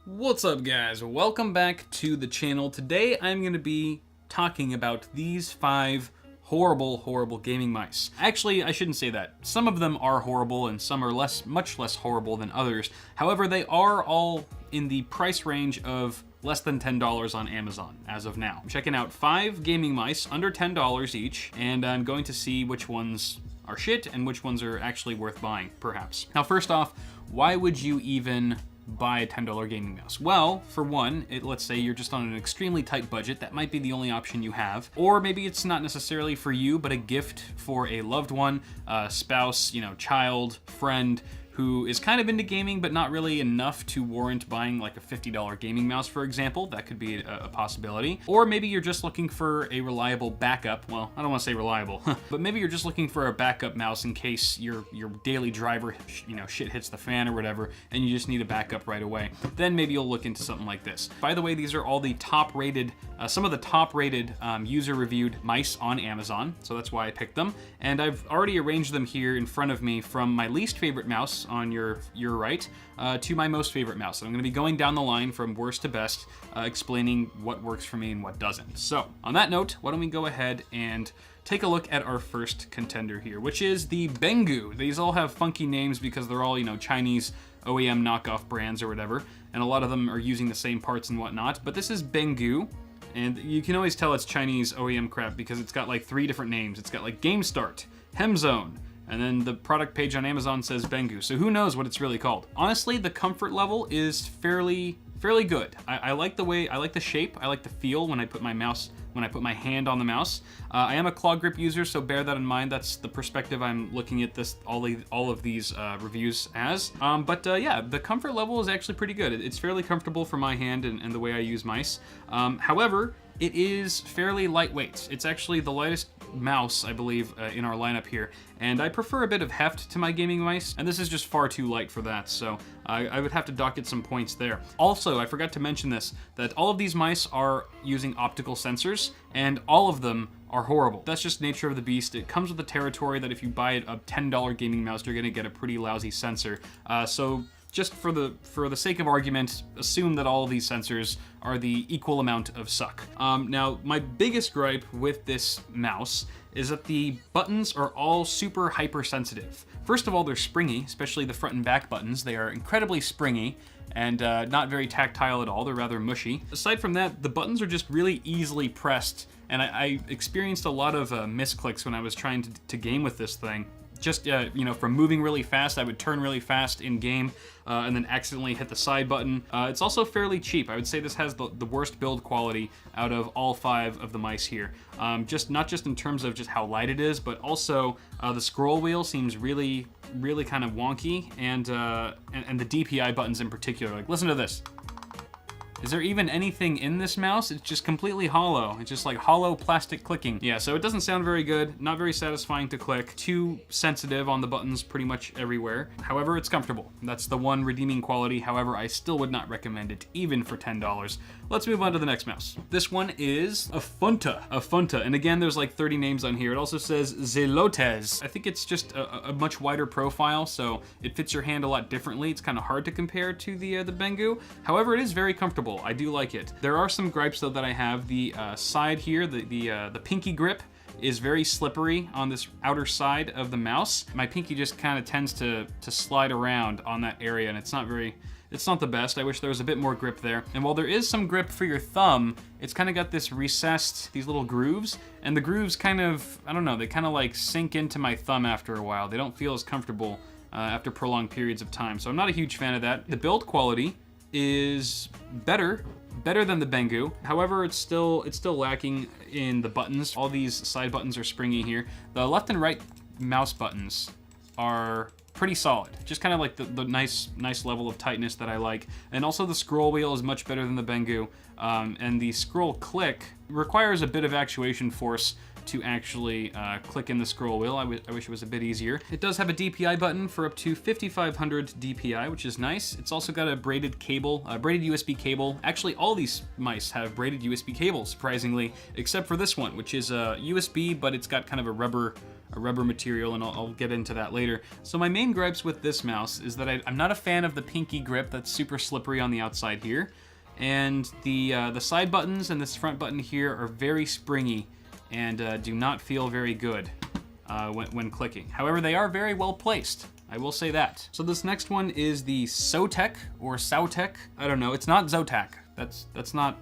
What's up, guys? Welcome back to the channel. Today I'm going to be talking about these 5 horrible gaming mice. Actually, I shouldn't say that. Some of them are horrible and some are much less horrible than others. However, they are all in the price range of less than $10 on Amazon as of now. I'm checking out 5 gaming mice under $10 each, and I'm going to see which ones are shit and which ones are actually worth buying, perhaps. Now, first off, why would you even buy a $10 gaming mouse? Well, for one, let's say you're just on an extremely tight budget. That might be the only option you have. Or maybe it's not necessarily for you, but a gift for a loved one, a spouse, child, friend, who is kind of into gaming, but not really enough to warrant buying like a $50 gaming mouse, for example. That could be a possibility. Or maybe you're just looking for a reliable backup. Well, I don't want to say reliable, but maybe you're just looking for a backup mouse in case your daily driver, shit hits the fan or whatever, and you just need a backup right away. Then maybe you'll look into something like this. By the way, these are all the top-rated, some of the top-rated user-reviewed mice on Amazon, so that's why I picked them. And I've already arranged them here in front of me from my least favorite mouse on your right to my most favorite mouse. And I'm going to be going down the line from worst to best, explaining what works for me and what doesn't. So on that note, why don't we go ahead and take a look at our first contender here, which is the Bengoo. These all have funky names because they're all, Chinese OEM knockoff brands or whatever, and a lot of them are using the same parts and whatnot. But this is Bengoo, and you can always tell it's Chinese OEM crap because it's got like 3 different names. It's got like GameStart, Hemzone, and then the product page on Amazon says Bengoo, so who knows what it's really called. Honestly, the comfort level is fairly good. I like the shape, I like the feel when I put my hand on the mouse. I am a claw grip user, so bear that in mind. That's the perspective I'm looking at all of these reviews as. Yeah, the comfort level is actually pretty good. It's fairly comfortable for my hand and the way I use mice. However, it is fairly lightweight. It's actually the lightest mouse, I believe, in our lineup here, and I prefer a bit of heft to my gaming mice, and this is just far too light for that, so I would have to dock it some points there. Also, I forgot to mention this, that all of these mice are using optical sensors, and all of them are horrible. That's just nature of the beast. It comes with the territory that if you buy a $10 gaming mouse, you're gonna get a pretty lousy sensor. So just for the sake of argument, assume that all of these sensors are the equal amount of suck. Now, my biggest gripe with this mouse is that the buttons are all super hypersensitive. First of all, they're springy, especially the front and back buttons. They are incredibly springy and not very tactile at all. They're rather mushy. Aside from that, the buttons are just really easily pressed, and I experienced a lot of misclicks when I was trying to game with this thing. Just, from moving really fast, I would turn really fast in game and then accidentally hit the side button. It's also fairly cheap. I would say this has the worst build quality out of all 5 of the mice here. Not just in terms of just how light it is, but also the scroll wheel seems really kind of wonky, and the DPI buttons in particular. Like, listen to this. Is there even anything in this mouse? It's just completely hollow. It's just like hollow plastic clicking. Yeah, so it doesn't sound very good, not very satisfying to click, too sensitive on the buttons pretty much everywhere. However, it's comfortable. That's the one redeeming quality. However, I still would not recommend it, even for $10. Let's move on to the next mouse. This one is a Funta. And again, there's like 30 names on here. It also says Zelotes. I think it's just a much wider profile, so it fits your hand a lot differently. It's kind of hard to compare to the Bengoo. However, it is very comfortable. I do like it. There are some gripes though that I have. The side here, the pinky grip is very slippery on this outer side of the mouse. My pinky just kind of tends to slide around on that area, and it's not the best. I wish there was a bit more grip there. And while there is some grip for your thumb, it's kind of got this recessed, these little grooves, and the grooves kind of, I don't know, they kind of like sink into my thumb after a while. They don't feel as comfortable after prolonged periods of time. So I'm not a huge fan of that. The build quality is better than the Bengoo. However, it's still lacking in the buttons. All these side buttons are springy here. The left and right mouse buttons are pretty solid. Just kind of like the nice level of tightness that I like. And also the scroll wheel is much better than the Bengoo. And the scroll click requires a bit of actuation force to actually click in the scroll wheel. I wish it was a bit easier. It does have a DPI button for up to 5500 DPI, which is nice. It's also got a braided cable, a braided USB cable. Actually, all these mice have braided USB cables, surprisingly, except for this one, which is a USB, but it's got kind of a rubber rubber material, and I'll get into that later. So my main gripes with this mouse is that I'm not a fan of the pinky grip that's super slippery on the outside here. And the side buttons and this front button here are very springy and do not feel very good when clicking. However, they are very well placed. I will say that. So this next one is the Zotac or Zotac. I don't know. It's not Zotac. That's not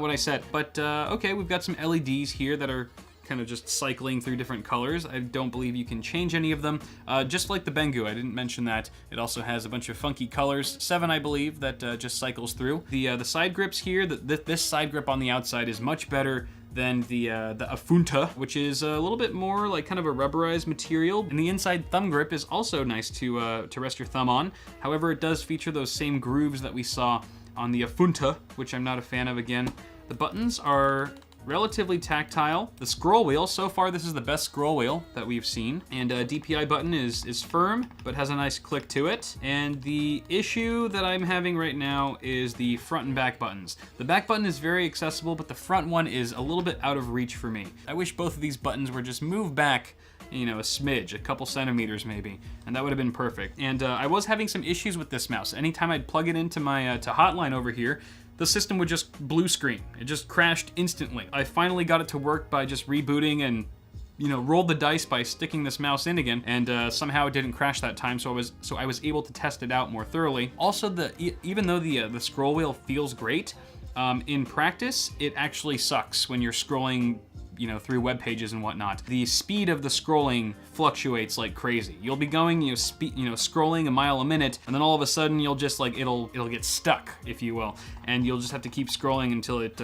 what I said. But okay, we've got some LEDs here that are kind of just cycling through different colors. I don't believe you can change any of them. Just like the Bengu, I didn't mention that. It also has a bunch of funky colors, 7 I believe, that just cycles through. The side grips here, this side grip on the outside is much better than the Afunta, which is a little bit more like kind of a rubberized material. And the inside thumb grip is also nice to rest your thumb on. However, it does feature those same grooves that we saw on the Afunta, which I'm not a fan of again. The buttons are relatively tactile. The scroll wheel, so far this is the best scroll wheel that we've seen. And DPI button is firm, but has a nice click to it. And the issue that I'm having right now is the front and back buttons. The back button is very accessible, but the front one is a little bit out of reach for me. I wish both of these buttons were just moved back, you know, a smidge, a couple centimeters maybe, and that would have been perfect. And I was having some issues with this mouse. Anytime I'd plug it into my to Hotline over here, the system would just blue screen. It just crashed instantly. I finally got it to work by just rebooting and, you know, rolled the dice by sticking this mouse in again, and somehow it didn't crash that time, so I was able to test it out more thoroughly. Also, even though the scroll wheel feels great, in practice, it actually sucks when you're scrolling, you know, through web pages and whatnot. The speed of the scrolling fluctuates like crazy. You'll be going, scrolling a mile a minute, and then all of a sudden you'll just like, it'll get stuck, if you will, and you'll just have to keep scrolling until it,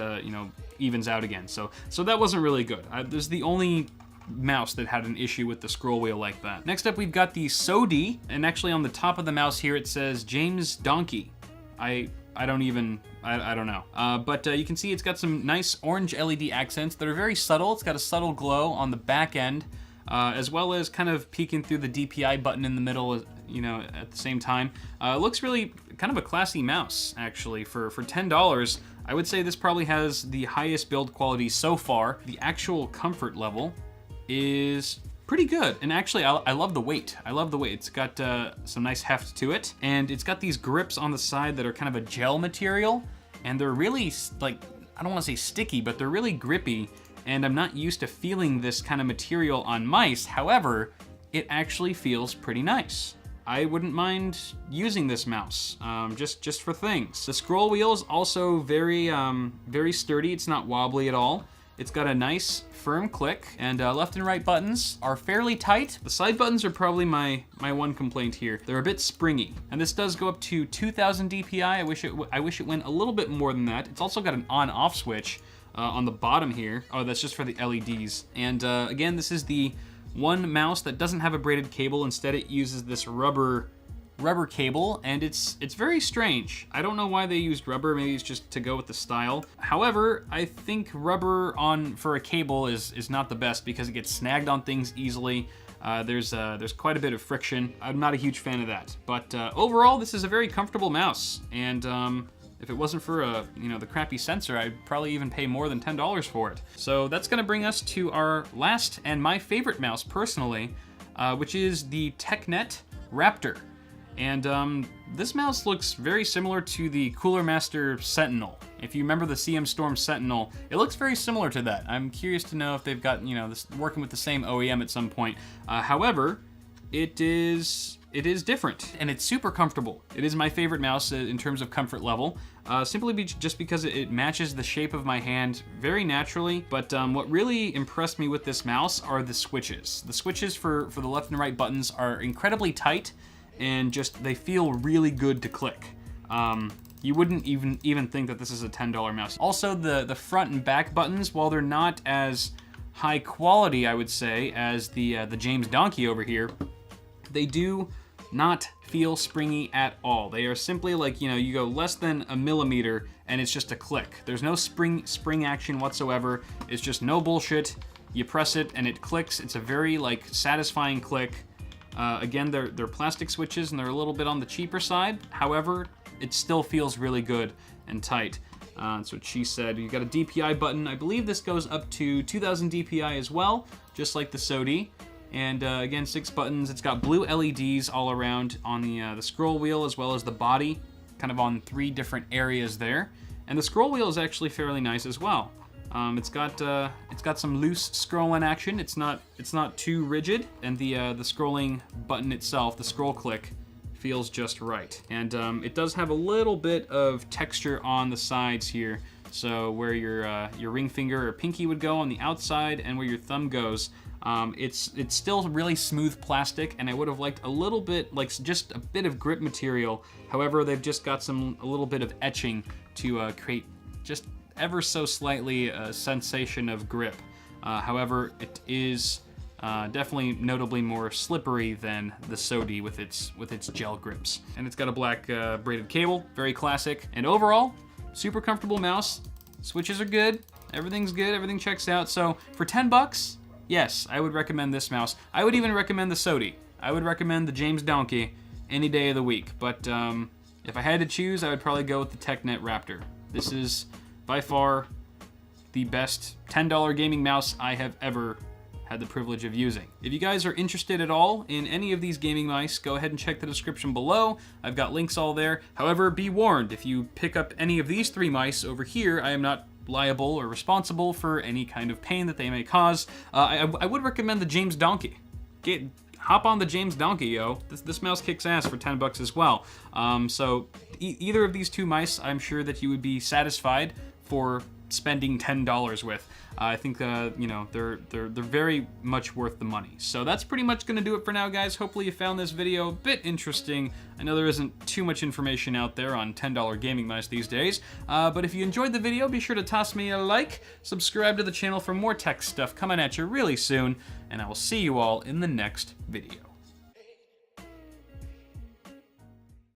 evens out again. So that wasn't really good. This is the only mouse that had an issue with the scroll wheel like that. Next up, we've got the Sodi, and actually on the top of the mouse here it says James Donkey. I don't know. But you can see it's got some nice orange LED accents that are very subtle. It's got a subtle glow on the back end, as well as kind of peeking through the DPI button in the middle, you know, at the same time. It looks really kind of a classy mouse, actually. For $10, I would say this probably has the highest build quality so far. The actual comfort level is pretty good, and actually I love the weight. I love the weight. It's got some nice heft to it, and it's got these grips on the side that are kind of a gel material, and they're really, like, I don't want to say sticky, but they're really grippy, and I'm not used to feeling this kind of material on mice. However, it actually feels pretty nice. I wouldn't mind using this mouse, just for things. The scroll wheel is also very sturdy. It's not wobbly at all. It's got a nice firm click, and left and right buttons are fairly tight. The side buttons are probably my one complaint here. They're a bit springy, and this does go up to 2000 DPI. I wish it went a little bit more than that. It's also got an on-off switch on the bottom here. Oh, that's just for the LEDs. And again, this is the one mouse that doesn't have a braided cable. Instead, it uses this rubber cable, and it's very strange. I don't know why they used rubber. Maybe it's just to go with the style. However, I think rubber for a cable is not the best because it gets snagged on things easily. There's quite a bit of friction. I'm not a huge fan of that. But overall, this is a very comfortable mouse, and if it wasn't for the crappy sensor, I'd probably even pay more than $10 for it. So that's gonna bring us to our last and my favorite mouse personally, which is the TechNet Raptor. And this mouse looks very similar to the Cooler Master Sentinel. If you remember the CM Storm Sentinel, it looks very similar to that. I'm curious to know if they've got, this working with the same OEM at some point. However, it is different, and it's super comfortable. It is my favorite mouse in terms of comfort level, just because it matches the shape of my hand very naturally. But what really impressed me with this mouse are the switches. The switches for the left and right buttons are incredibly tight, and they feel really good to click. You wouldn't even think that this is a $10 mouse. Also, the front and back buttons, while they're not as high quality, I would say, as the James Donkey over here, they do not feel springy at all. They are simply like, you go less than a millimeter and it's just a click. There's no spring action whatsoever. It's just no bullshit. You press it and it clicks. It's a very satisfying click. Again, they're plastic switches and they're a little bit on the cheaper side. However, it still feels really good and tight. That's what she said. You got a DPI button. I believe this goes up to 2000 DPI as well, just like the Sodi. And again, 6 buttons. It's got blue LEDs all around on the scroll wheel as well as the body, kind of on 3 different areas there. And the scroll wheel is actually fairly nice as well. It's got some loose scrolling action. It's not too rigid, and the scrolling button itself, the scroll click, feels just right. And it does have a little bit of texture on the sides here. So where your ring finger or pinky would go on the outside, and where your thumb goes, it's still really smooth plastic, and I would have liked a little bit, like just a bit of grip material. However, they've just got a little bit of etching to create just ever so slightly a sensation of grip. However, it is definitely notably more slippery than the SODI with its gel grips. And it's got a black braided cable, very classic. And overall, super comfortable mouse. Switches are good, everything's good, everything checks out. So for 10 bucks, yes, I would recommend this mouse. I would even recommend the SODI. I would recommend the James Donkey any day of the week. But if I had to choose, I would probably go with the TechNet Raptor. This is by far the best $10 gaming mouse I have ever had the privilege of using. If you guys are interested at all in any of these gaming mice, go ahead and check the description below. I've got links all there. However, be warned, if you pick up any of these 3 mice over here, I am not liable or responsible for any kind of pain that they may cause. I would recommend the James Donkey. Hop on the James Donkey, yo. This mouse kicks ass for 10 bucks as well. So either of these 2 mice, I'm sure that you would be satisfied for spending $10 with. I think you know, they're very much worth the money. So that's pretty much gonna do it for now, guys. Hopefully you found this video a bit interesting. I know there isn't too much information out there on $10 gaming mice these days, but if you enjoyed the video, be sure to toss me a like, subscribe to the channel for more tech stuff coming at you really soon, and I will see you all in the next video.